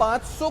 500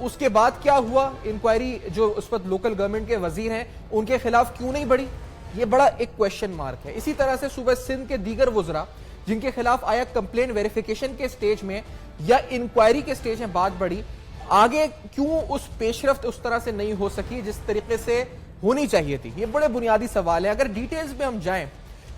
اس کے بعد کیا ہوا؟ انکوائری جو اس وقت لوکل گورنمنٹ کے وزیر ہیں ان کے خلاف کیوں نہیں بڑھی؟ یہ بڑا ایک کویشچن مارک ہے. اسی طرح سے صوبہ سندھ کے دیگر وزراء جن کے خلاف آیا کمپلین ویریفیکیشن کے سٹیج میں یا انکوائری کے سٹیج میں بات بڑھی, آگے کیوں اس پیش رفت اس طرح سے نہیں ہو سکی جس طریقے سے ہونی چاہیے تھی؟ یہ بڑے بنیادی سوال ہیں. اگر ڈیٹیلز میں ہم جائیں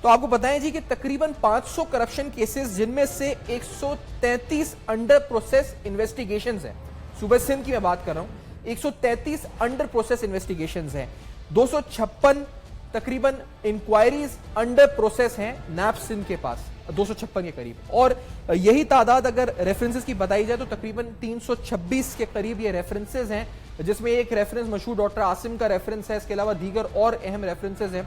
تو آپ کو بتائیں جی کہ تقریباً 500 کرپشن کیسز جن میں سے 133 انڈر پروسیس انویسٹیگیشنز ہیں. صوبہ سندھ کی میں بات کر رہا ہوں, 133 انڈر پروسیس انویسٹیگیشنز ہیں, 256 تقریباً انکوائریز انڈر پروسیس ہیں نیب سندھ کے پاس, 256 کے قریب. اور یہی تعداد اگر ریفرنسز کی بتائی جائے تو تقریباً 326 کے قریب یہ ریفرنسز ہیں, جس میں ایک ریفرنس مشہور ڈاکٹر عاصم کا ریفرنس ہے. اس کے علاوہ دیگر اور اہم ریفرنسز ہیں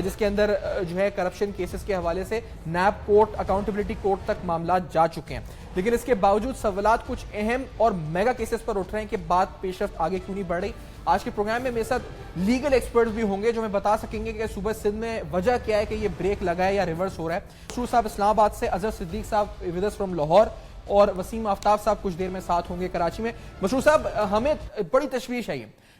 جس کے اندر جو ہے کرپشن کیسز کے حوالے سے نیب کورٹ, اکاؤنٹیبلٹی کورٹ تک معاملات جا چکے ہیں. لیکن اس کے باوجود سوالات کچھ اہم اور میگا کیسز پر اٹھ رہے ہیں کہ بات پیش رفت آگے کیوں نہیں بڑھ رہی. آج کے پروگرام میں میرے ساتھ لیگل ایکسپرٹس بھی ہوں گے جو ہمیں بتا سکیں گے کہ صوبہ سندھ میں وجہ کیا ہے کہ یہ بریک لگا ہے یا ریورس ہو رہا ہے. مسرور صاحب اسلام آباد سے, اظہر صدیق صاحب ود اس فرام لاہور, اور وسیم آفتاب صاحب کچھ دیر میں ساتھ ہوں گے کراچی میں. مسرور صاحب, ہمیں بڑی تشویش ہے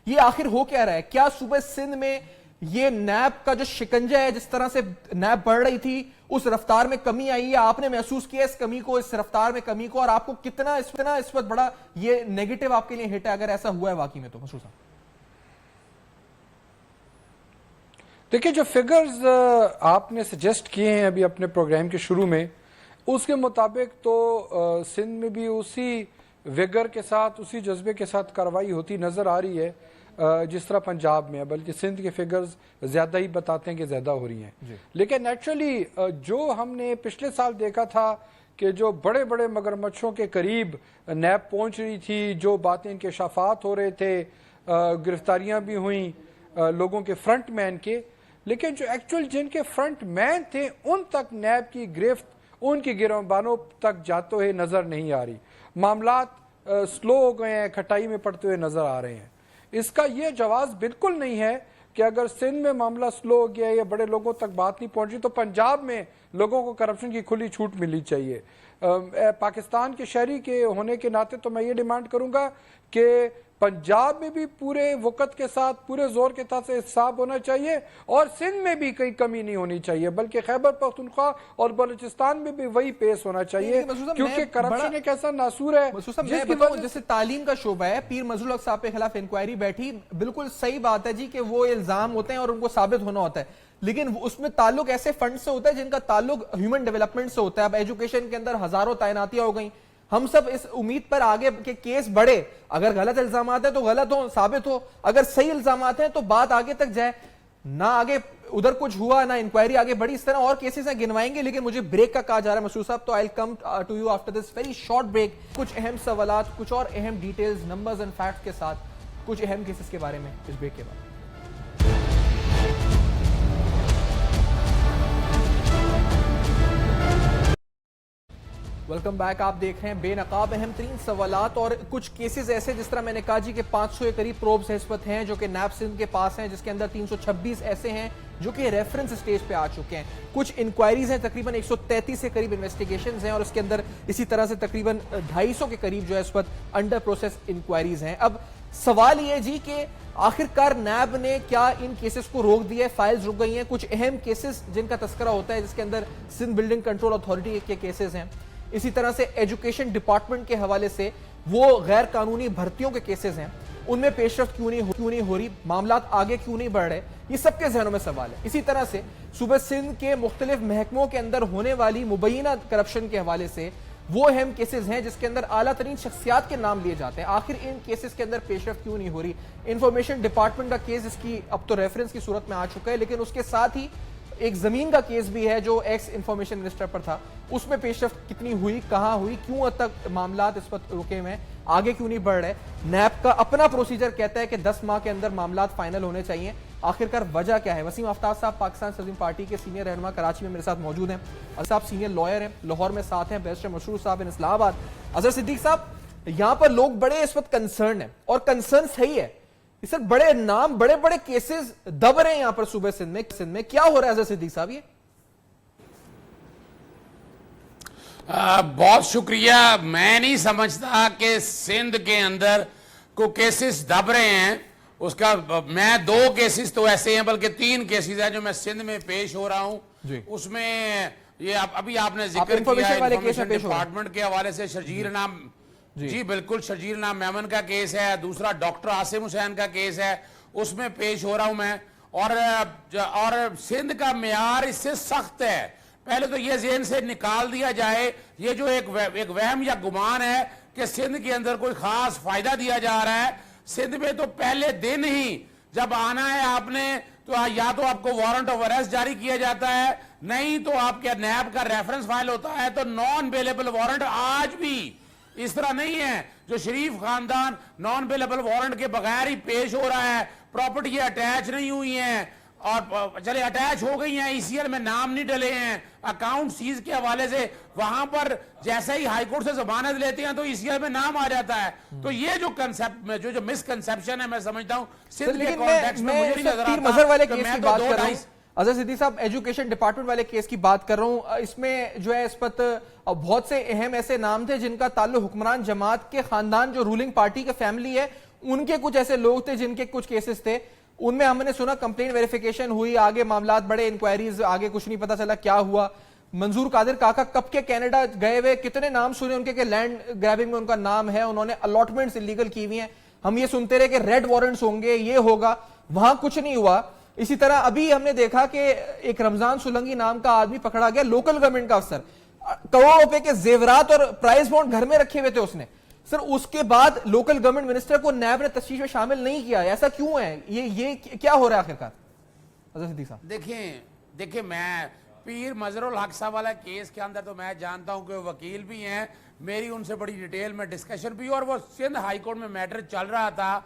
یہ آخر ہو کیا رہا ہے؟ کیا صوبہ سندھ میں یہ نیب کا جو شکنجہ ہے, جس طرح سے نیب بڑھ رہی تھی اس رفتار میں کمی آئی ہے؟ آپ نے محسوس کیا اس کمی کو, اس رفتار میں کمی کو, اور آپ کو کتنا اس وقت بڑا یہ نیگیٹو آپ کے لیے ہٹ ہے اگر ایسا ہوا ہے واقعی میں تو؟ مسرور صاحب دیکھیں, جو فگرز آپ نے سجیسٹ کیے ہیں ابھی اپنے پروگرام کے شروع میں, اس کے مطابق تو سندھ میں بھی اسی ویگر کے ساتھ, اسی جذبے کے ساتھ کارروائی ہوتی نظر آ رہی ہے جس طرح پنجاب میں ہے, بلکہ سندھ کے فگرز زیادہ ہی بتاتے ہیں کہ زیادہ ہو رہی ہیں. لیکن نیچرلی جو ہم نے پچھلے سال دیکھا تھا کہ جو بڑے بڑے مگرمچھوں کے قریب نیب پہنچ رہی تھی, جو باتیں انکشافات ہو رہے تھے, گرفتاریاں بھی ہوئیں لوگوں کے فرنٹ مین کے, لیکن جو ایکچوئل جن کے فرنٹ مین تھے ان تک نیب کی گرفت, ان کی گروبانوں تک جاتے ہوئے نظر نہیں آ رہی. معاملات سلو ہو گئے ہیں, کھٹائی میں پڑتے ہوئے نظر آ رہے ہیں. اس کا یہ جواز بالکل نہیں ہے کہ اگر سندھ میں معاملہ سلو ہو گیا یا بڑے لوگوں تک بات نہیں پہنچی تو پنجاب میں لوگوں کو کرپشن کی کھلی چھوٹ ملنی چاہیے. پاکستان کے شہری کے ہونے کے ناطے تو میں یہ ڈیمانڈ کروں گا کہ پنجاب میں بھی پورے وقت کے ساتھ, پورے زور کے ساتھ احتساب ہونا چاہیے, اور سندھ میں بھی کوئی کمی نہیں ہونی چاہیے, بلکہ خیبر پختونخوا اور بلوچستان میں بھی وہی پیش ہونا چاہیے, کیونکہ کرپشن ایک ایسا ناصور ہے جس کی وجہ جیسے تعلیم کا شعبہ ہے. پیر مظہور الحق صاحب کے خلاف انکوائری بیٹھی, بالکل صحیح بات ہے جی کہ وہ الزام ہوتے ہیں اور ان کو ثابت ہونا ہوتا ہے, لیکن اس میں تعلق ایسے فنڈ سے ہوتا ہے جن کا تعلق ہیومن ڈیولپمنٹ سے ہوتا ہے. اب ایجوکیشن کے اندر ہزاروں تعیناتیاں ہو گئیں, ہم سب اس امید پر آگے کہ کیس بڑھے, اگر غلط الزامات ہیں تو غلط ہو, ثابت ہو, اگر صحیح الزامات ہیں تو بات آگے تک جائے. نہ آگے ادھر کچھ ہوا, نہ انکوائری آگے بڑھی. اس طرح اور کیسز ہیں گنوائیں گے, لیکن مجھے بریک کا کہا جا رہا ہے مسرور صاحب, تو I'll come to you after this very short break. کچھ اہم سوالات, کچھ اور اہم ڈیٹیلز, نمبرز اینڈ فیکٹس کے ساتھ, کچھ اہم کیسز کے بارے میں اس بریک کے بعد. Welcome back. آپ دیکھ رہے ہیں بے نقاب اہم ترین سوالات, اور کچھ کیسز ایسے جس طرح میں نے کہا جی کہ 500 کے قریب پروبز اس وقت ہیں جو کہ نیب سندھ کے پاس ہیں, جس کے اندر 326 ایسے ہیں جو کہ ریفرنس سٹیج پہ آ چکے ہیں. کچھ انکوائریز ہیں, تقریباً 133 کے قریب انویسٹیگیشنز ہیں, اور اس کے اندر اسی طرح سے تقریباً 250 کے قریب جو ہے اس وقت انڈر پروسیس انکوائریز ہیں. اب سوال یہ جی کہ آخرکار نیب نے کیا ان کیسز کو روک دیا ہے, فائلز رک گئی ہیں. کچھ اہم کیسز جن کا تذکرہ ہوتا ہے جس کے اندر سندھ بلڈنگ کنٹرول اتھارٹی کے کیسز ہیں, اسی طرح سے ایجوکیشن ڈپارٹمنٹ کے حوالے سے وہ غیر قانونی بھرتیوں کے کیسز ہیں, ان میں پیش رفت کیوں نہیں ہو رہی, معاملات آگے کیوں نہیں بڑھ رہے, یہ سب کے ذہنوں میں سوال ہے. اسی طرح سے صوبہ سندھ کے مختلف محکموں کے اندر ہونے والی مبینہ کرپشن کے حوالے سے وہ اہم کیسز ہیں جس کے اندر اعلیٰ ترین شخصیات کے نام لیے جاتے ہیں. آخر ان کیسز کے اندر پیش رفت کیوں نہیں ہو رہی؟ انفارمیشن ڈپارٹمنٹ کا کیس اس کی اب تو ریفرنس کی صورت میں آ چکا ہے, لیکن اس کے ساتھ ہی ایک زمین کا کیس بھی ہے جو ایکس انفارمیشن منسٹر پر تھا, اس میں پیش رفت کتنی ہوئی, کہاں ہوئی, کیوں اب تک معاملات اس وقت رکے ہوئے ہیں, آگے کیوں نہیں بڑھ رہے؟ نیب کا اپنا پروسیجر کہتا ہے کہ 10 ماہ کے اندر معاملات فائنل ہونے چاہیے, آخرکار وجہ کیا ہے؟ وسیم آفتاب صاحب پاکستان سلیم پارٹی کے سینئر رہنما کراچی میں میرے ساتھ موجود ہیں, اظہر صاحب سینئر لائر ہیں لاہور میں ساتھ ہیں, بیرسٹر مسرور صاحب اسلام آباد. اظہر صدیق صاحب, یہاں پر لوگ بڑے اس وقت کنسرن ہیں, اور کنسرن صحیح ہے, اس وقت بڑے نام, بڑے بڑے کیسز دب رہے ہیں یہاں پر صوبہ سندھ میں, کیا ہو رہا ہے اظہر صدیق صاحب؟ یہ بہت شکریہ. میں نہیں سمجھتا کہ سندھ کے اندر کو کیسز دب رہے ہیں. اس کا میں 2 کیسز تو ایسے ہیں بلکہ 3 کیسز ہیں جو میں سندھ میں پیش ہو رہا ہوں. اس میں یہ ابھی آپ نے ذکر کیا ہے انفارمیشن ڈپارٹمنٹ کے حوالے سے شرجیل نام, جی بالکل شرجیل نام میمن کا کیس ہے. دوسرا ڈاکٹر عاصم حسین کا کیس ہے, اس میں پیش ہو رہا ہوں میں. اور سندھ کا معیار اس سے سخت ہے. پہلے تو یہ ذہن سے نکال دیا جائے یہ جو ایک وہم یا گمان ہے کہ سندھ کے اندر کوئی خاص فائدہ دیا جا رہا ہے. سندھ میں تو پہلے دن ہی جب آنا ہے آپ نے تو یا تو آپ کو وارنٹ آف اریسٹ جاری کیا جاتا ہے, نہیں تو آپ کے نیب کا ریفرنس فائل ہوتا ہے. تو نان بیلیبل وارنٹ آج بھی اس طرح نہیں ہے. جو شریف خاندان نان بیلیبل وارنٹ کے بغیر ہی پیش ہو رہا ہے, پراپرٹی اٹیچ نہیں ہوئی ہیں اور چلے اٹیچ ہو گئی ہیں, ECL میں نام نہیں ڈلے ہیں, اکاؤنٹ سیز کے حوالے سے وہاں پر جیسے ہی ہائی کورٹ سے ضمانت لیتے ہیں تو ECL میں نام آ جاتا ہے. تو یہ جو کنسپٹ میں جو مسکنسپشن ہے میں سمجھتا ہوں سندھ کے کانٹیکسٹ میں مجھے نہیں نظر آتا. مظہر والے کیس کی بات کر رہا ہوں, اظہر صدیقی صاحب ایجوکیشن ڈپارٹمنٹ والے کیس کی بات کر رہا ہوں. اس میں جو ہے اس پر بہت سے اہم ایسے نام تھے جن کا تعلق حکمران جماعت کے خاندان جو رولنگ پارٹی کے فیملی ہے ان کے کچھ ایسے لوگ تھے جن کے کچھ کیسز تھے. ان میں ہم نے سنا کمپلین ویریفیکیشن ہوئی, آگے معاملات بڑے, انکوائریز آگے کچھ نہیں پتا چلا کیا ہوا. منظور قادر کاکا کب کے کینیڈا گئے ہوئے, کتنے نام سنے ان کے کہ لینڈ گریبنگ میں ان کا نام ہے, انہوں نے الاٹمنٹس انلیگل کی ہوئی ہیں. ہم یہ سنتے رہے کہ ریڈ وارنٹس ہوں گے, یہ ہوگا, وہاں کچھ نہیں ہوا. اسی طرح ابھی ہم نے دیکھا کہ ایک رمضان سولنگی نام کا آدمی پکڑا گیا, لوکل گورنمنٹ کا افسر, کروڑوں روپے کے زیورات اور پرائز بانڈ گھر میں رکھے ہوئے تھے اس نے. سر اس کے بعد لوکل گورنمنٹ منسٹر کو نیب نے تفتیش میں شامل نہیں کیا, ایسا کیوں ہے, یہ کیا ہو رہا ہے آخرکار؟ اظہر صدیقی صاحب دیکھیں میں پیر مظہر الحق صاحب والا کیس کے اندر تو میں جانتا ہوں کہ وہ وکیل بھی ہیں, میری ان سے بڑی ڈیٹیل میں ڈسکشن بھی, اور وہ سندھ ہائی کورٹ میں میٹر چل رہا تھا.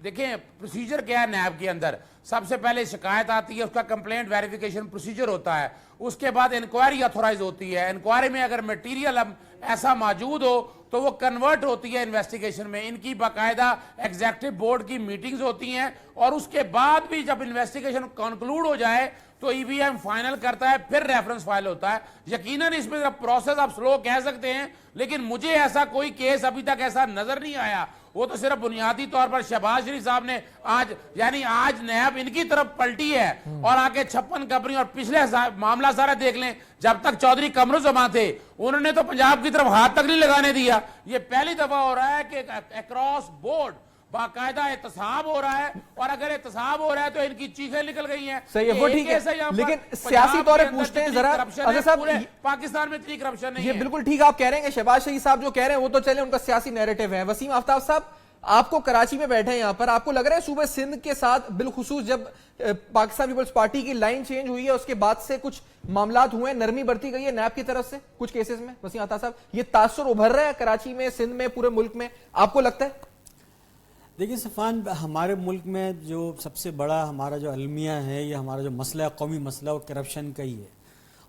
دیکھیں پروسیجر کیا ہے نیب کے اندر, سب سے پہلے شکایت آتی ہے, اس کا کمپلینٹ ویریفیکیشن پروسیجر ہوتا ہے, اس کے بعد انکوائری اتھورائز ہوتی ہے. انکوائری میں اگر میٹیریل ایسا موجود ہو تو وہ کنورٹ ہوتی ہے انویسٹیگیشن میں. ان کی باقاعدہ ایگزیکٹو بورڈ کی میٹنگز ہوتی ہیں, اور اس کے بعد بھی جب انویسٹیگیشن کنکلوڈ ہو جائے تو EVM فائنل کرتا ہے, پھر ریفرنس فائل ہوتا ہے. یقیناً اس میں پروسیس آپ سلو کہہ سکتے ہیں, لیکن مجھے ایسا کوئی کیس ابھی تک ایسا نظر نہیں آیا. وہ تو صرف بنیادی طور پر شہباز شریف صاحب نے آج نیب ان کی طرف پلٹی ہے, اور آگے 56 کمپنی, اور پچھلے معاملہ سارا دیکھ لیں, جب تک چودھری قمرالزمان تھے انہوں نے تو پنجاب کی طرف ہاتھ تک نہیں لگانے دیا. یہ پہلی دفعہ ہو رہا ہے کہ اکراس بورڈ باقاعدہ احتساب ہو رہا ہے, اور اگر احتساب ہو رہا ہے تو ان کی چیخیں نکل گئی ہیں. صحیح ہے, وہ ٹھیک ہے, لیکن سیاسی طور پر پوچھتے ہیں ذرا اظہر صاحب, پاکستان میں اتنی کرپشن نہیں ہے. یہ بالکل ٹھیک آپ کہہ رہے ہیں کہ شہباز شریف صاحب جو کہہ رہے ہیں وہ تو چلے, ان کا سیاسی نیریٹو ہے. وسیم آفتاب صاحب, آپ کو کراچی میں بیٹھے ہیں یہاں پر, آپ کو لگ رہا ہے صوبہ سندھ کے ساتھ بالخصوص جب پاکستان پیپلز پارٹی کی لائن چینج ہوئی ہے اس کے بعد سے کچھ معاملات ہوئے ہیں, نرمی برتی گئی ہے نیب کی طرف سے کچھ کیسز میں, وسیم آفتاب صاحب یہ تاثر ابھر رہا ہے کراچی میں, سندھ میں, پورے ملک میں, آپ کو لگتا ہے؟ دیکھیں صفان, ہمارے ملک میں جو سب سے بڑا ہمارا جو المیہ ہے, یہ ہمارا جو مسئلہ ہے, قومی مسئلہ, وہ کرپشن کا ہی ہے.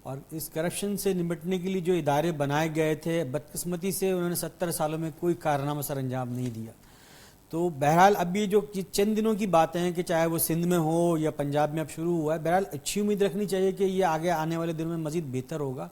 اور اس کرپشن سے نمٹنے کے لیے جو ادارے بنائے گئے تھے, بدقسمتی سے انہوں نے 70 سالوں میں کوئی کارنامہ سر انجام نہیں دیا. تو بہرحال ابھی جو چند دنوں کی باتیں ہیں کہ چاہے وہ سندھ میں ہو یا پنجاب میں اب شروع ہوا ہے, بہرحال اچھی امید رکھنی چاہیے کہ یہ آگے آنے والے دنوں میں مزید بہتر ہوگا.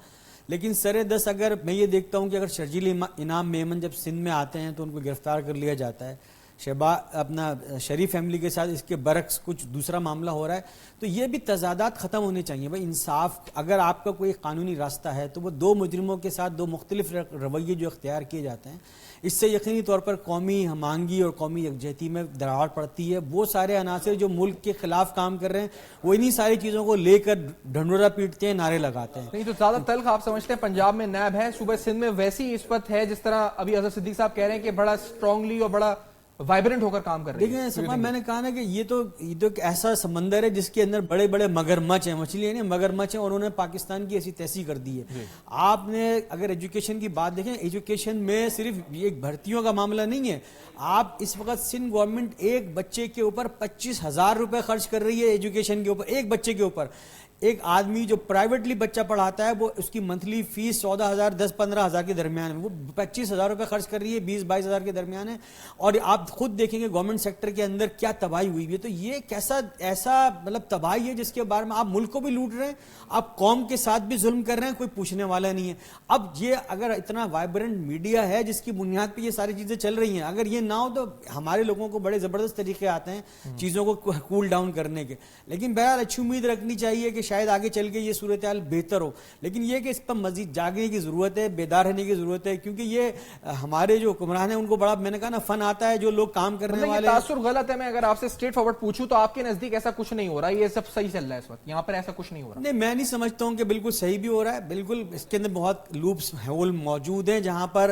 لیکن سر دس اگر میں یہ دیکھتا ہوں کہ اگر شرجیل انعام میمن جب سندھ میں آتے ہیں تو ان کو گرفتار کر لیا جاتا ہے, اپنا شریف فیملی کے ساتھ اس کے برعکس کچھ دوسرا معاملہ ہو رہا ہے, تو یہ بھی تضادات ختم ہونے چاہیے. بھائی انصاف, اگر آپ کا کوئی قانونی راستہ ہے تو وہ 2 مجرموں کے ساتھ 2 مختلف رویے جو اختیار کیے جاتے ہیں, اس سے یقینی طور پر قومی ہمانگی اور قومی یکجہتی میں دراڑ پڑتی ہے. وہ سارے عناصر جو ملک کے خلاف کام کر رہے ہیں وہ انہی ساری چیزوں کو لے کر ڈھنڈورا پیٹتے ہیں, نعرے لگاتے ہیں. نہیں تو زیادہ تلخ آپ سمجھتے ہیں پنجاب میں نیب ہے, صوبہ سندھ میں ویسی نسبت ہے جس طرح ابھی اظہر صدیقی صاحب کہہ رہے ہیں کہ بڑا اسٹرانگلی اور بڑا وائبرنٹ ہو کر کام کر رہے ہیں. دیکھیں سما, میں نے کہا نا کہ یہ تو ایک ایسا سمندر ہے جس کے اندر بڑے بڑے مگرمچھ ہیں, مچھلی ہیں مگرمچھ ہیں, اور انہوں نے پاکستان کی ایسی تیسی کر دی ہے. آپ نے اگر ایجوکیشن کی بات دیکھیں, ایجوکیشن میں صرف ایک بھرتیوں کا معاملہ نہیں ہے. آپ اس وقت سندھ گورنمنٹ ایک بچے کے اوپر 25,000 روپے خرچ کر رہی ہے ایجوکیشن کے اوپر, ایک بچے کے اوپر. ایک آدمی جو پرائیویٹلی بچہ پڑھاتا ہے وہ اس کی منتھلی فیس 14,000 10-15,000 کے درمیان ہے, وہ 25,000 روپے خرچ کر رہی ہے, 20-22,000 کے درمیان ہے. اور آپ خود دیکھیں گے گورنمنٹ سیکٹر کے اندر کیا تباہی ہوئی ہے. تو یہ کیسا ایسا مطلب تباہی ہے جس کے بارے میں آپ ملک کو بھی لوٹ رہے ہیں, آپ قوم کے ساتھ بھی ظلم کر رہے ہیں, کوئی پوچھنے والا نہیں ہے. اب یہ اگر اتنا وائبرنٹ میڈیا ہے جس کی بنیاد پہ یہ ساری چیزیں چل رہی ہیں, اگر یہ نہ ہو تو ہمارے لوگوں کو بڑے زبردست طریقے آتے ہیں چیزوں کو کول ڈاؤن کرنے کے. لیکن بہرحال اچھی امید رکھنی چاہیے کہ شاید آگے چل کے یہ صورتحال بہتر ہو, لیکن یہ کہ اس پر مزید جاگنے کی ضرورت ہے, بیدار رہنے کی ضرورت ہے, کیونکہ یہ ہمارے جو حکمران ہیں ان کو بڑا, میں نے کہا نا, فن آتا ہے جو لوگ کام کرنے والے. تاثر غلط ہے. میں اگر آپ سے اسٹریٹ فارورڈ پوچھوں تو آپ کے نزدیک ایسا کچھ نہیں ہو رہا, یہ سب صحیح چل رہا ہے اس وقت یہاں پر, ایسا کچھ نہیں ہو رہا؟ نہیں, میں نہیں سمجھتا ہوں کہ بالکل صحیح بھی ہو رہا ہے. بالکل اس کے اندر بہت لوپس ہول موجود ہیں, جہاں پر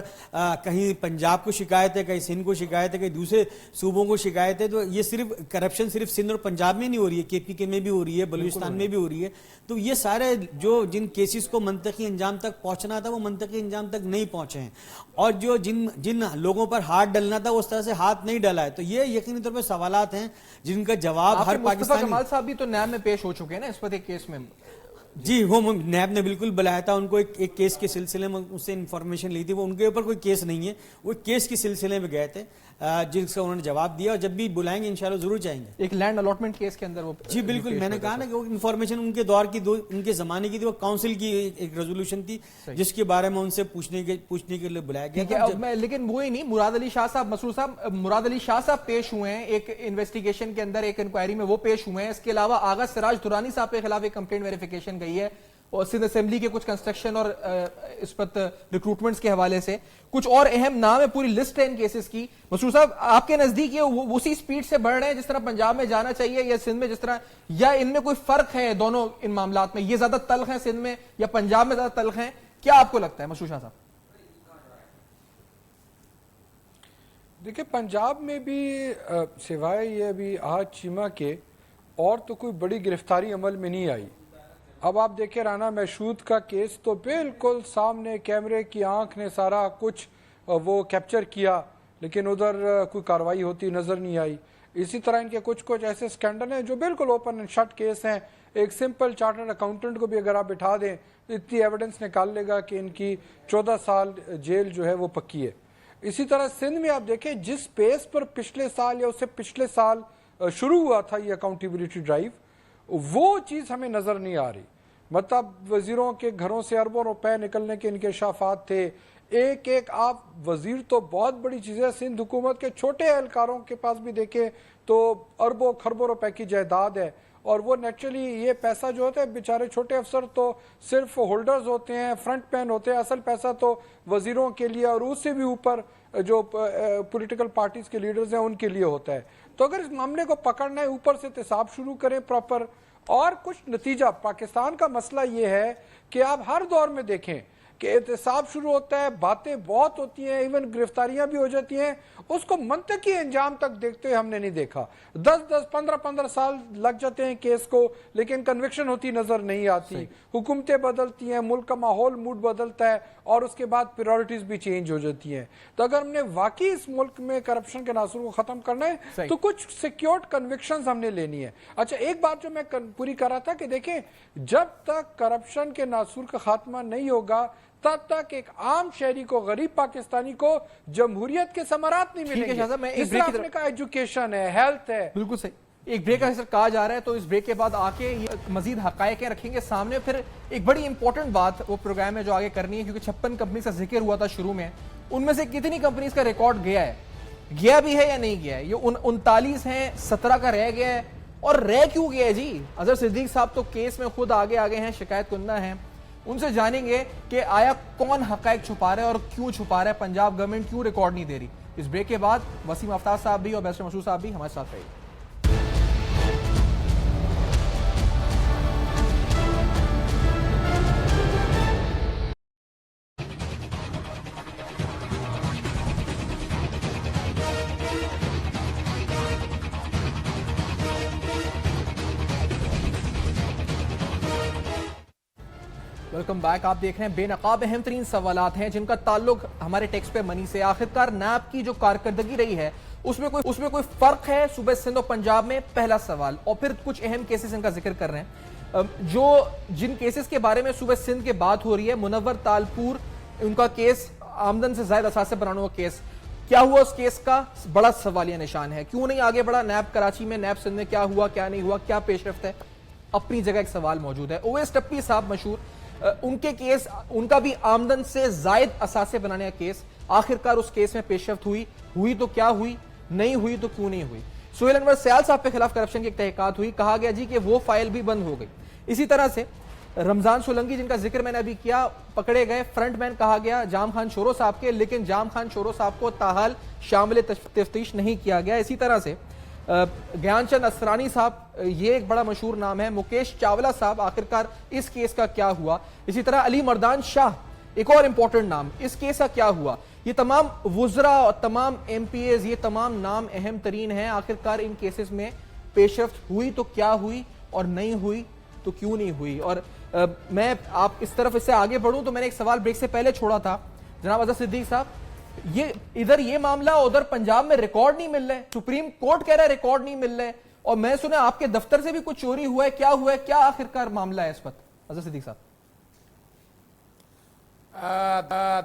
کہیں پنجاب کو شکایت ہے, کہیں سندھ کو شکایت ہے, کہیں دوسرے صوبوں کو شکایت ہے. تو یہ صرف کرپشن صرف سندھ اور پنجاب میں نہیں ہو رہی ہے, KPK میں بھی ہو رہی ہے, بلوچستان میں بھی ہو رہی ہے. تو یہ سارے جو جن کیسز کو منطقی انجام تک پہنچنا تھا وہ منطقی انجام تک نہیں پہنچے ہیں, اور جو جن لوگوں پر ہاتھ ڈلنا تھا وہ اس طرح سے ہاتھ نہیں ڈلا ہے. تو یہ یقینی طور پر سوالات ہیں جن کا جواب ہر مصطفیٰ کمال صاحب بھی تو نیب میں پیش ہو چکے ہیں نا اس وقت ایک کیس میں. جی, وہ نیب نے بالکل بلایا تھا ان کو ایک کیس کے سلسلے میں, اس سے انفارمیشن لی تھی. وہ ان کے اوپر کوئی کیس نہیں ہے, وہ کیس کے سلسلے میں گئے تھے جس کا انہوں نے جواب دیا, اور جب بھی بلائیں گے انشاءاللہ ضرور جائیں گے. ایک لینڈ الاٹمنٹ کیس کے اندر وہ, جی بالکل, میں نے کہا نا کہ وہ انفارمیشن ان کے دور کی, ان کے زمانے کی تھی, وہ کاؤنسل کی ایک ریزولوشن تھی جس کے بارے میں ان سے پوچھنے کے لیے بلایا گیا. لیکن وہی نہیں, مراد علی شاہ صاحب, مسرور صاحب, مراد علی شاہ صاحب پیش ہوئے ہیں ایک انویسٹیگیشن کے اندر, ایک انکوائری میں وہ پیش ہوئے ہیں. اس کے علاوہ آغا سراج دورانی صاحب کے خلاف ایک کمپلینٹ ویریفیکیشن گئی ہے, اور سندھ اسمبلی کے کچھ کنسٹرکشن اور اس پر ریکروٹمنٹس کے حوالے سے کچھ اور اہم نام ہے, پوری لسٹ ہے ان کیسز کی. مسرور صاحب, آپ کے نزدیک یہ اسی سپیڈ سے بڑھ رہے ہیں جس طرح پنجاب میں جانا چاہیے یا سندھ میں جس طرح, یا ان میں کوئی فرق ہے دونوں ان معاملات میں؟ یہ زیادہ تلخ ہیں سندھ میں یا پنجاب میں زیادہ تلخ ہیں؟ کیا آپ کو لگتا ہے مسرور شاہ صاحب؟ دیکھیں, پنجاب میں بھی سوائے یہ ابھی آج چیمہ کے اور تو کوئی بڑی گرفتاری عمل میں نہیں آئی. اب آپ دیکھیں رانا محشود کا کیس تو بالکل سامنے کیمرے کی آنکھ نے سارا کچھ وہ کیپچر کیا, لیکن ادھر کوئی کاروائی ہوتی نظر نہیں آئی. اسی طرح ان کے کچھ ایسے سکینڈل ہیں جو بالکل اوپن اینڈ شٹ کیس ہیں. ایک سمپل چارٹرڈ اکاؤنٹنٹ کو بھی اگر آپ بٹھا دیں تو اتنی ایویڈنس نکال لے گا کہ ان کی 14 سال جیل جو ہے وہ پکی ہے. اسی طرح سندھ میں آپ دیکھیں جس پیس پر پچھلے سال یا اس سے پچھلے سال شروع ہوا تھا یہ اکاؤنٹیبلٹی ڈرائیو, وہ چیز ہمیں نظر نہیں آ رہی. مطلب وزیروں کے گھروں سے اربوں روپے نکلنے کے انکشافات تھے. ایک آپ وزیر تو بہت بڑی چیز ہے, سندھ حکومت کے چھوٹے اہلکاروں کے پاس بھی دیکھیں تو اربوں خربوں روپے کی جائیداد ہے, اور وہ نیچرلی یہ پیسہ جو ہوتا ہے بیچارے چھوٹے افسر تو صرف ہولڈرز ہوتے ہیں, فرنٹ پین ہوتے ہیں, اصل پیسہ تو وزیروں کے لیے اور اس سے بھی اوپر جو پولیٹیکل پارٹیز کے لیڈرز ہیں ان کے لیے ہوتا ہے. تو اگر اس معاملے کو پکڑنا ہے اوپر سے احتساب شروع کریں پراپر, اور کچھ نتیجہ. پاکستان کا مسئلہ یہ ہے کہ آپ ہر دور میں دیکھیں کہ احتساب شروع ہوتا ہے, باتیں بہت ہوتی ہیں, ایون گرفتاریاں بھی ہو جاتی ہیں, اس کو منطقی انجام تک دیکھتے ہوئے ہم نے نہیں دیکھا. 10-15 سال لگ جاتے ہیں کیس کو, لیکن کنوکشن ہوتی نظر نہیں آتی. حکومتیں بدلتی ہیں, ملک کا ماحول موڈ بدلتا ہے, اور اس کے بعد پریورٹیز بھی چینج ہو جاتی ہیں. تو اگر ہم نے واقعی اس ملک میں کرپشن کے ناصر کو ختم کرنا ہے تو کچھ سیکیورڈ کنوکشنز ہم نے لینی ہے. اچھا, ایک بات جو میں پوری کر رہا تھا کہ دیکھیں, جب تک کرپشن کے ناصر کا خاتمہ نہیں ہوگا تب تک ایک عام شہری کو, غریب پاکستانی کو جمہوریت کے ثمرات نہیں ملیں گے. اس طرح آپ نے کہا ایجوکیشن ہے, ہیلتھ ہے. بالکل صحیح. ایک بریک کا حصہ کہا جا رہا ہے, تو اس بریک کے بعد آ کے مزید حقائق رکھیں گے سامنے. پھر ایک بڑی امپورٹنٹ بات وہ پروگرام ہے جو آگے کرنی ہے, کیونکہ 56 کمپنیز کا ذکر ہوا تھا شروع میں, ان میں سے کتنی کمپنیز کا ریکارڈ گیا بھی ہے یا نہیں گیا ہے؟ یہ 39 ہیں, 17 کا رہ گیا ہے. اور رہ کیوں گیا ہے جی؟ اظہر صدیق صاحب تو کیس میں خود آگے ہیں, شکایت کنندہ ہیں. ان سے جانیں گے کہ آیا کون حقائق چھپا رہا ہے اور کیوں چھپا رہا ہے, پنجاب گورنمنٹ کیوں ریکارڈ نہیں دے رہی. اس بریک کے بعد وسیم آفتاب صاحب بھی اور بیرسٹر مسعود صاحب بھی ہمارے ساتھ رہے. Welcome back. آپ دیکھ رہے ہیں بے نقاب اہم ترین سوالات ہیں جن کا تعلق ہمارے ٹیکس پے منی سے. آخرکار نیب کی جو کارکردگی رہی ہے اس میں کوئی فرق ہے صوبہ سندھ اور پنجاب میں؟ پہلا سوال. اور پھر کچھ اہم کیسز ان کا ذکر کر رہے ہیں. جو جن کیسز کے بارے میں صوبہ سندھ کے بات ہو رہی ہے, منور تالپور ان کا کیس, آمدن سے زائد اثاثے بنانے کا کیس, کیا ہوا اس کیس کا بڑا سوالیہ نشان ہے. کیوں نہیں آگے بڑھا نیب کراچی میں, نیب سندھ میں کیا ہوا کیا نہیں ہوا, کیا پیش رفت ہے, اپنی جگہ ایک سوال موجود ہے. اویس ٹپی صاحب مشہور, ان کے کیس, ان کا بھی آمدن سے زائد اثاثے بنانے کا کیس, آخرکار اس کیس میں پیش رفت ہوئی تو کیا ہوئی, نہیں ہوئی تو کیوں نہیں ہوئی. سہیل انور سیال صاحب کے خلاف کرپشن کی ایک تحقیقات ہوئی, کہا گیا جی کہ وہ فائل بھی بند ہو گئی. اسی طرح سے رمضان سولنگی جن کا ذکر میں نے ابھی کیا, پکڑے گئے, فرنٹ مین کہا گیا جام خان شورو صاحب کے, لیکن جام خان شورو صاحب کو تاحال شامل تفتیش نہیں کیا گیا. اسی طرح سے گیان چند اسرانی صاحب, یہ ایک بڑا مشہور نام ہے. مکیش چاولہ صاحب, آخرکار اس کیس کا کیا ہوا. اسی طرح علی مردان شاہ, ایک اور امپورٹنٹ نام, اس کیس کا کیا ہوا. یہ تمام وزراء اور تمام ایم پی ایز, یہ تمام نام اہم ترین ہیں. آخرکار ان کیسز میں پیش رفت ہوئی تو کیا ہوئی, اور نہیں ہوئی تو کیوں نہیں ہوئی. اور میں آپ اس طرف اس سے آگے بڑھوں تو میں نے ایک سوال بریک سے پہلے چھوڑا تھا جناب اظہر صدیق صاحب, یہ ادھر یہ معاملہ, ادھر پنجاب میں ریکارڈ نہیں مل رہے, سپریم کورٹ کہہ رہا ہے ریکارڈ نہیں مل رہے, اور میں سنا آپ کے دفتر سے بھی کچھ چوری ہوا ہے, کیا ہوا ہے, کیا آخرکار معاملہ ہے اس وقت اظہر صدیق صاحب؟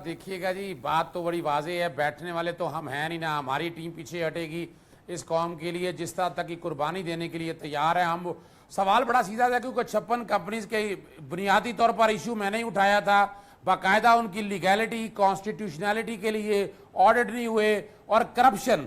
دیکھیے گا جی, بات تو بڑی واضح ہے, بیٹھنے والے تو ہم ہیں نہیں نا, ہماری ٹیم پیچھے ہٹے گی اس قوم کے لیے جس طرح تک کی قربانی دینے کے لیے تیار ہے. ہم سوال بڑا سیدھا تھا, کیونکہ 56 کمپنیز کے بنیادی طور پر ایشو میں نہیں اٹھایا تھا, باقاعدہ ان کی لیگیلٹی, کانسٹیٹیوشنالٹی کے لیے آڈٹ نہیں ہوئے, اور کرپشن,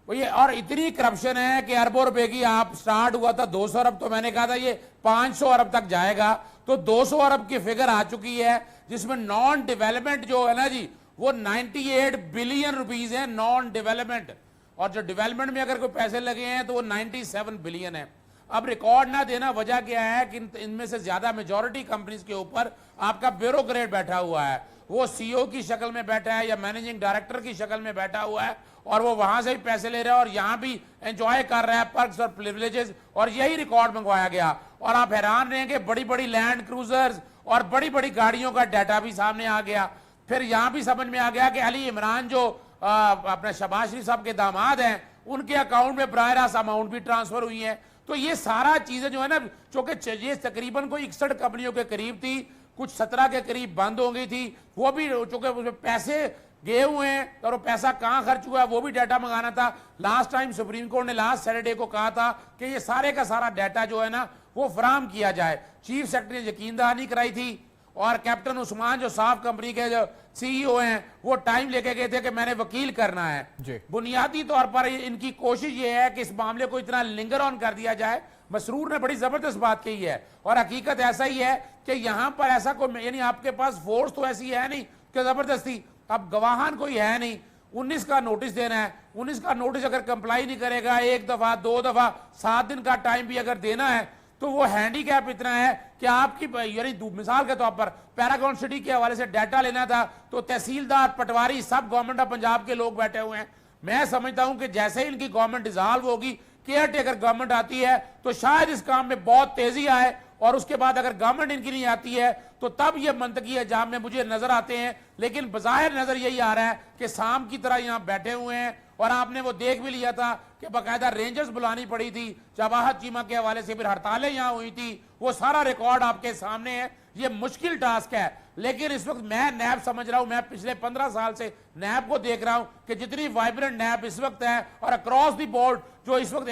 اور اتنی کرپشن ہے کہ اربوں روپے کی, آپ سٹارٹ ہوا تھا 200 ارب, تو میں نے کہا تھا یہ 500 ارب تک جائے گا, تو 200 ارب کی فگر آ چکی ہے, جس میں نان ڈیولپمنٹ جو ہے نا جی وہ 98 بلین روپیز ہے نان ڈیولپمنٹ, اور جو ڈیولپمنٹ میں اگر کوئی پیسے لگے ہیں تو وہ 97 بلین ہے. اب ریکارڈ نہ دینا وجہ کیا ہے کہ ان میں سے زیادہ میجورٹی کمپنیز کے اوپر آپ کا بیوروکریٹ بیٹھا ہوا ہے, وہ سی او کی شکل میں بیٹھا ہے یا مینیجنگ ڈائریکٹر کی شکل میں بیٹھا ہوا ہے, اور وہ وہاں سے بھی پیسے لے رہا ہے اور یہاں بھی انجوائے کر رہا ہے پرکس اور پریویلیجز, اور یہی ریکارڈ منگوایا گیا. اور آپ حیران رہیں کہ بڑی بڑی لینڈ کروزرز اور بڑی بڑی گاڑیوں کا ڈیٹا بھی سامنے آ گیا. پھر یہاں بھی سمجھ میں آ گیا کہ علی عمران جو اپنے شہباز شریف صاحب کے داماد ہیں, ان کے اکاؤنٹ میں براہ راست اماؤنٹ بھی ٹرانسفر ہوئی ہیں. تو یہ سارا چیزیں جو ہے نا, چونکہ یہ تقریباً کوئی 61 کمپنیوں کے قریب تھی, کچھ 17 کے قریب بند ہو گئی تھی, وہ بھی چونکہ اس میں پیسے گئے ہوئے ہیں اور وہ پیسہ کہاں خرچ ہوا ہے وہ بھی ڈیٹا منگانا تھا. لاسٹ ٹائم سپریم کورٹ نے لاسٹ سیٹرڈے کو کہا تھا کہ یہ سارے کا سارا ڈیٹا جو ہے نا وہ فراہم کیا جائے. چیف سیکرٹری نے یقین دہانی کرائی تھی, اور کیپٹن عثمان جو صاف کمپنی کے جو سی ای او ہیں وہ ٹائم لے کے گئے تھے کہ میں نے وکیل کرنا ہے. بنیادی طور پر ان کی کوشش یہ ہے کہ اس معاملے کو اتنا لنگر آن کر دیا جائے. مسرور نے بڑی زبردست بات کہی ہے, اور حقیقت ایسا ہی ہے کہ یہاں پر ایسا کوئی, یعنی آپ کے پاس فورس تو ایسی ہے نہیں کہ زبردستی, اب گواہان کوئی ہے نہیں, 19 کا نوٹس دینا ہے, 19 کا نوٹس اگر کمپلائی نہیں کرے گا, 1 دفعہ 2 دفعہ 7 دن کا ٹائم بھی اگر دینا ہے, تو وہ ہینڈی کیپ اتنا ہے کہ آپ کی, یعنی مثال کے طور پر پیراگون سٹی کے حوالے سے ڈیٹا لینا تھا تو تحصیلدار, پٹواری, سب گورنمنٹ آف پنجاب کے لوگ بیٹھے ہوئے ہیں. میں سمجھتا ہوں کہ جیسے ہی ان کی گورنمنٹ ڈیزالو ہوگی, کیئر ٹیکر گورنمنٹ آتی ہے, تو شاید اس کام میں بہت تیزی آئے, اور اس کے بعد اگر گورنمنٹ ان کی نہیں آتی ہے تو تب یہ منطقی حجام میں مجھے نظر آتے ہیں. لیکن بظاہر نظر یہی آ رہا ہے کہ سام کی طرح یہاں بیٹھے ہوئے ہیں, اور آپ نے وہ دیکھ بھی لیا تھا کہ باقاعدہ رینجرز بلانی پڑی تھی, جواہر چیمہ کے حوالے سے پھر ہڑتالیں یہاں ہوئی تھی, وہ سارا ریکارڈ آپ کے سامنے ہے. یہ مشکل ٹاسک ہے, لیکن اس وقت میں نیب سمجھ رہا ہوں, میں پچھلے 15 سال سے نیب کو دیکھ رہا ہوں کہ جتنی وائبرنٹ نیب اس وقت ہے, اور اکراس دی بورڈ جو اس وقت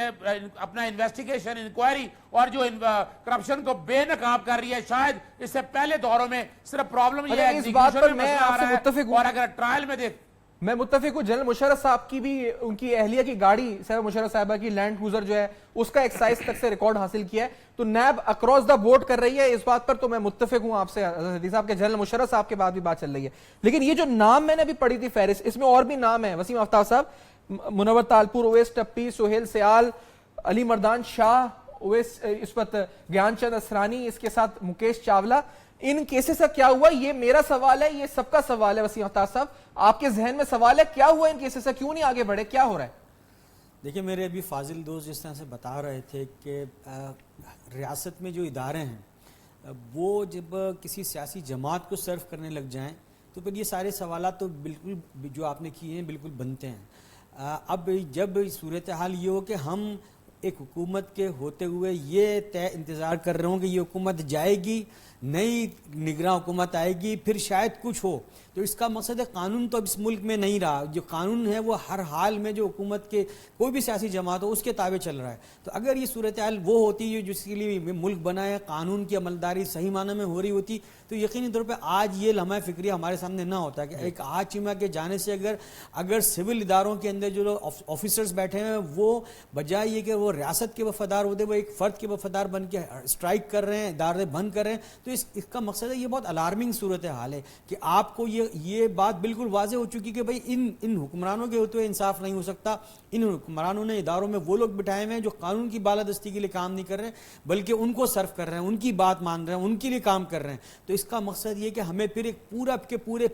اپنا انویسٹیگیشن, انکوائری اور جو کرپشن کو بے نقاب کر رہی ہے, شاید اس سے پہلے دوروں میں صرف پرابلم یہ ہے ایگزیکیوشن میں مسئلہ آ رہا ہے, اور اگر ٹرائل میں دیکھ, میں متفق ہوں. جنرل مشرف صاحب کی بھی, ان کی اہلیہ کی گاڑی, صاحب مشرف صاحبہ کی لینڈ کروزر جو ہے, اس کا ایکسائز تک سے ریکارڈ حاصل کیا ہے. تو نیب اکراس دا بورڈ کر رہی ہے, اس بات پر تو میں متفق ہوں آپ سے صدیق صاحب کے. جنرل مشرف صاحب کے بعد بھی بات چل رہی ہے, لیکن یہ جو نام میں نے ابھی پڑھی تھی فہرست, اس میں اور بھی نام ہیں. وسیم آفتاب صاحب, منور تالپور, اویس ٹپی, سہیل سیال, علی مردان شاہ, اویس, اس وقت گیان چند اسرانی, اس کے ساتھ مکیش چاولہ. ان کیسز کا کیا ہوا, یہ میرا سوال ہے, یہ سب کا سوال ہے. وسیم آفتاب صاحب, آپ کے ذہن میں سوال ہے, کیا ہوا ان کیسز سے, کیوں نہیں آگے بڑھے, کیا ہو رہا ہے؟ دیکھیں, میرے ابھی فاضل دوست جس طرح سے بتا رہے تھے کہ ریاست میں جو ادارے ہیں وہ جب کسی سیاسی جماعت کو سرو کرنے لگ جائیں تو پھر یہ سارے سوالات تو بالکل جو آپ نے کیے ہیں بالکل بنتے ہیں. اب جب صورتحال یہ ہو کہ ہم ایک حکومت کے ہوتے ہوئے یہ انتظار کر رہے ہوں کہ یہ حکومت جائے گی, نئی نگراں حکومت آئے گی, پھر شاید کچھ ہو. تو اس کا مقصد ہے قانون تو اب اس ملک میں نہیں رہا. جو قانون ہے وہ ہر حال میں جو حکومت کے کوئی بھی سیاسی جماعت ہو اس کے تابع چل رہا ہے. تو اگر یہ صورتحال وہ ہوتی ہے جس کے لیے ملک بنا ہے, قانون کی عملداری صحیح معنی میں ہو رہی ہوتی, تو یقینی طور پہ آج یہ لمحہ فکریہ ہمارے سامنے نہ ہوتا کہ ایک ہاتھ چما کے جانے سے اگر سول اداروں کے اندر جو آفیسرز بیٹھے ہیں وہ بجائے یہ کہ وہ ریاست کے وفادار ہوتے وہ ایک فرد کے وفادار بن کے اسٹرائک کر رہے ہیں, ادارے بند کر رہے ہیں. تو اس کا مقصد ہے, یہ بہت الارمنگ صورتحال ہے کہ آپ کو یہ بات بالکل واضح ہو چکی کہ بھئی ان حکمرانوں کے ہوتے ہوئے انصاف نہیں ہو سکتا. ان حکمرانوں نے اداروں میں وہ لوگ بٹھائے ہوئے ہیں جو قانون کی بالادستی کے لیے کام نہیں کر رہے ہیں بلکہ ان کو سرف کر رہے ہیں, ان کی بات مان رہے ہیں, ان کے لیے کام کر رہے ہیں. تو اس کا مقصد یہ کہ ہمیں پھر ایک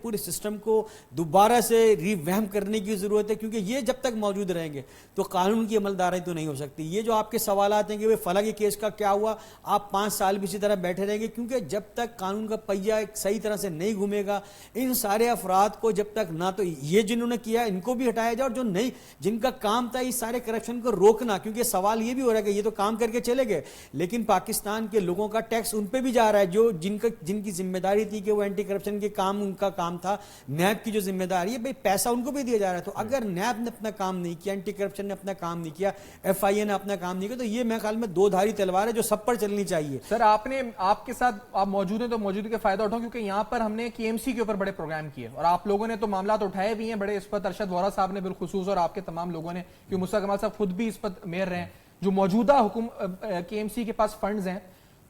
پورے سسٹم کو دوبارہ سے ری وہم کرنے کی ضرورت ہے, کیونکہ یہ جب تک موجود رہیں گے تو قانون کی عملداری تو نہیں ہو سکتی. یہ جو آپ کے سوالات ہیں کہ فلاں کے کیس کا کیا ہوا, آپ 5 سال بھی اسی طرح بیٹھے رہیں گے, کیونکہ جب تک قانون کا پہیہ صحیح طرح سے نہیں گھومے گا, ان سارے افراد کو جب تک نہ تو یہ جنہوں نے کیا ان کو بھی ہٹایا جائے, اور جو نہیں جن کا کام تھا اس سارے کرپشن کو روکنا, کیونکہ سوال یہ بھی ہو رہا ہے کہ یہ تو کام کر کے چلے گئے لیکن پاکستان کے لوگوں کا ٹیکس ان پہ بھی جا رہا ہے, جو جن کی ذمہ داری تھی کہ وہ اینٹی کرپشن کے کام, ان کا کام تھا. نیب کی جو ذمہ داری ہے, بھئی پیسہ ان کو بھی دیا جا رہا ہے. تو اگر نیب نے اپنا کام نہیں کیا, اینٹی کرپشن نے اپنا کام نہیں کیا, ایف آئی اے نے اپنا کام نہیں کیا, تو یہ میرے خیال میں دو دھاری تلوار ہے جو سب پر چلنی چاہیے. سر آپ کے ساتھ آپ موجود ہیں تو موجودگی کا فائدہ اٹھاؤں, کیونکہ یہاں پر ہم نے کے ایم سی کے اوپر بڑے پروگرام کیے اور آپ لوگوں نے تو معاملات اٹھائے بھی ہیں بڑے. اس پر ارشد وورا صاحب نے بالخصوص اور آپ کے تمام لوگوں نے, کیونکہ مصطفیٰ کمال صاحب خود بھی اس پر مہر رہے ہیں, جو موجودہ کے ایم سی کے پاس فنڈز ہیں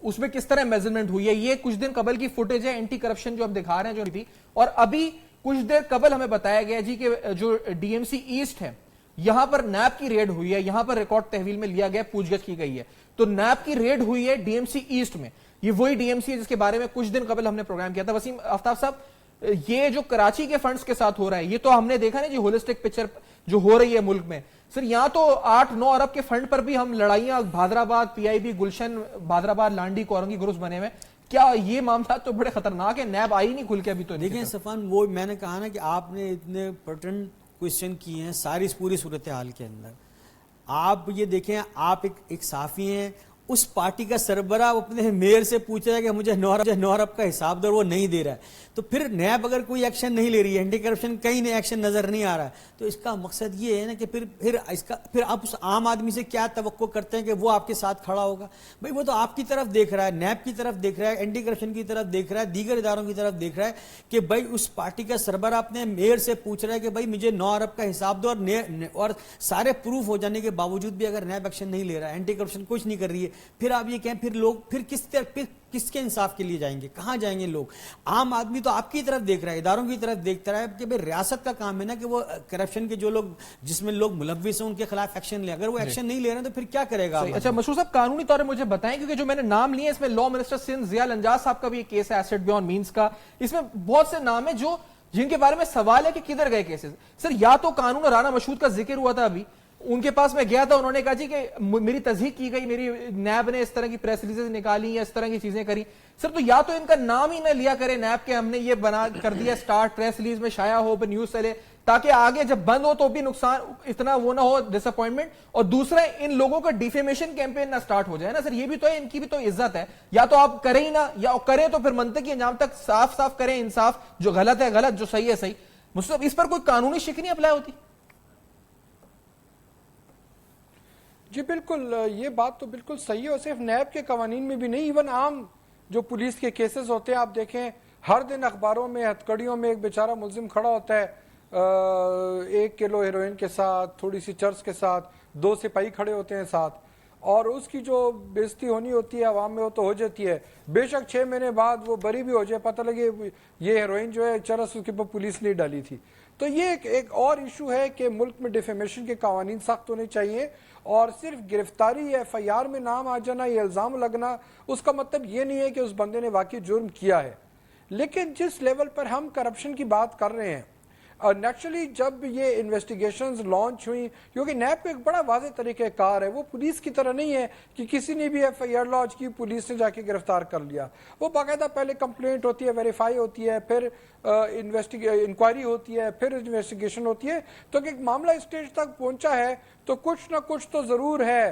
اس میں کس طرح میجرمنٹ ہوئی ہے. یہ کچھ دن قبل کی فوٹیج ہے اینٹی کرپشن جو ہم دکھا رہے ہیں جو تھی, اور ابھی کچھ دیر قبل ہمیں بتایا گیا جی کہ جو ڈی ایم سی ایسٹ ہے یہاں پر نیب کی ریڈ ہوئی ہے, یہاں پر ریکارڈ تحویل میں لیا گیا, پوچھ گچھ کی گئی ہے. تو نیب کی ریڈ ہوئی ہے ڈی ایم سی ایسٹ میں, یہ وہی ڈی ایم سی ہے جس کے بارے میں کچھ دن قبل ہم نے پروگرام کیا تھا. وسیم آفتاب صاحب, یہ جو کراچی کے فنڈز کے ساتھ ہو رہا ہے یہ تو ہم نے دیکھا نا جی ہولسٹک پکچر جو ہو رہی ہے ملک میں. سر یہاں تو 8-9 ارب کے فنڈ پر بھی ہم لڑائیاں, Bahadurabad P I B, Gulshan, Bahadurabad, Landhi, Korangi groups بنے ہوئے. کیا یہ معاملات تو بڑے خطرناک ہے, نیب آئی نہیں کھل کے ابھی. تو دیکھیں صفان, وہ میں نے کہا نا کہ آپ نے اتنے پرٹنٹ کوشچن کیے ہیں ساری پوری صورتحال کے اندر. آپ یہ دیکھیں, آپ ایک صحافی ہیں, اس پارٹی کا سربراہ اپنے میئر سے پوچھ رہا ہے کہ مجھے 9 ارب کا حساب دو, وہ نہیں دے رہا ہے. تو پھر نیب اگر کوئی ایکشن نہیں لے رہی ہے, اینٹی کرپشن کہیں نہیں ایکشن نظر نہیں آ رہا ہے, تو اس کا مقصد یہ ہے نا کہ پھر آپ اس عام آدمی سے کیا توقع کرتے ہیں کہ وہ آپ کے ساتھ کھڑا ہوگا. بھئی وہ تو آپ کی طرف دیکھ رہا ہے, نیب کی طرف دیکھ رہا ہے, اینٹی کرپشن کی طرف دیکھ رہا ہے, دیگر اداروں کی طرف دیکھ رہا ہے کہ بھئی اس پارٹی کا سربراہ اپنے میئر سے پوچھ رہا ہے کہ بھئی مجھے 9 ارب کا حساب دو, اور سارے پروف ہو جانے کے باوجود بھی اگر نیب ایکشن نہیں لے رہا ہے, اینٹی کرپشن کچھ نہیں کر رہی ہے, پھر آپ یہ کہیں پھر لوگ پھر کس کے انصاف کے لیے جائیں گے, کہاں جائیں گے لوگ. عام آدمی تو آپ کی طرف دیکھ رہا ہے, اداروں کی طرف دیکھتا رہا ہے کہ بھئی ریاست کا کام ہے نا کہ وہ کرپشن کے جو لوگ جس میں لوگ ملوث ہیں ان کے خلاف ایکشن لے. اگر وہ ایکشن نہیں لے رہے ہیں تو پھر کیا کرے گا. اچھا مسرور صاحب, قانونی طور پر مجھے بتائیں, کیونکہ جو میں نے نام لیے اس میں لا منسٹر سندھ ضیاء الانجاز صاحب کا بھی ایک کیس ہے, ایسٹ بیونڈ مینز کا, اس میں بہت سے نام ہیں جن کے بارے میں سوال ہے کہ کدھر گئے کیسز. سر یا تو قانون اور رانا مشہود کا ذکر ہوا تھا, ابھی ان کے پاس میں گیا تھا, انہوں نے کہا جی کہ میری تصدیق کی گئی, میری نیب نے اس طرح کی پریس ریلیزز نکالی یا اس طرح کی چیزیں کری. سر تو یا تو ان کا نام ہی نہ لیا کرے نیب کے, ہم نے یہ بنا کر دیا سٹارٹ پریس ریلیز میں شائع ہو, نیوز چلے, تاکہ آگے جب بند ہو تو بھی نقصان اتنا وہ نہ ہو, ڈس اپوائنٹمنٹ. اور دوسرا ان لوگوں کا ڈیفیمیشن کیمپین نہ سٹارٹ ہو جائے نا. سر یہ بھی تو ہے, ان کی بھی تو عزت ہے. یا تو آپ کریں ہی نہ, یا کریں تو پھر منطقی انجام تک صاف کریں انصاف, جو غلط ہے غلط, جو صحیح ہے صحیح. مصطفیٰ اس پر کوئی قانونی شک نہیں اپلائی ہوتی. جی بالکل, یہ بات تو بالکل صحیح ہے, اور صرف نیب کے قوانین میں بھی نہیں, ایون عام جو پولیس کے کیسز ہوتے ہیں, آپ دیکھیں ہر دن اخباروں میں ہتھکڑیوں میں ایک بیچارہ ملزم کھڑا ہوتا ہے 1 کلو ہیروئن کے ساتھ, تھوڑی سی چرس کے ساتھ, 2 سپاہی کھڑے ہوتے ہیں ساتھ, اور اس کی جو بےزتی ہونی ہوتی ہے عوام میں وہ تو ہو جاتی ہے. بے شک 6 مہینے بعد وہ بری بھی ہو جائے, پتہ لگے یہ ہیروئن جو ہے چرس اس کے اوپر پولیس نے ڈالی تھی. تو یہ ایک اور ایشو ہے کہ ملک میں ڈیفیمیشن کے قوانین سخت ہونے چاہیے, اور صرف گرفتاری یا ایف آئی آر میں نام آ جانا یا الزام لگنا اس کا مطلب یہ نہیں ہے کہ اس بندے نے واقعی جرم کیا ہے. لیکن جس لیول پر ہم کرپشن کی بات کر رہے ہیں, نیچرلی جب یہ انویسٹیگیشنز لانچ ہوئیں, کیونکہ نیب کا ایک بڑا واضح طریقہ کار ہے, وہ پولیس کی طرح نہیں ہے کہ کسی نے بھی ایف آئی آر لانچ کی پولیس نے جا کے گرفتار کر لیا. وہ باقاعدہ پہلے کمپلینٹ ہوتی ہے, ویریفائی ہوتی ہے, پھر انکوائری ہوتی ہے, پھر انویسٹیگیشن ہوتی ہے. تو کہ ایک معاملہ اسٹیج تک پہنچا ہے تو کچھ نہ کچھ تو ضرور ہے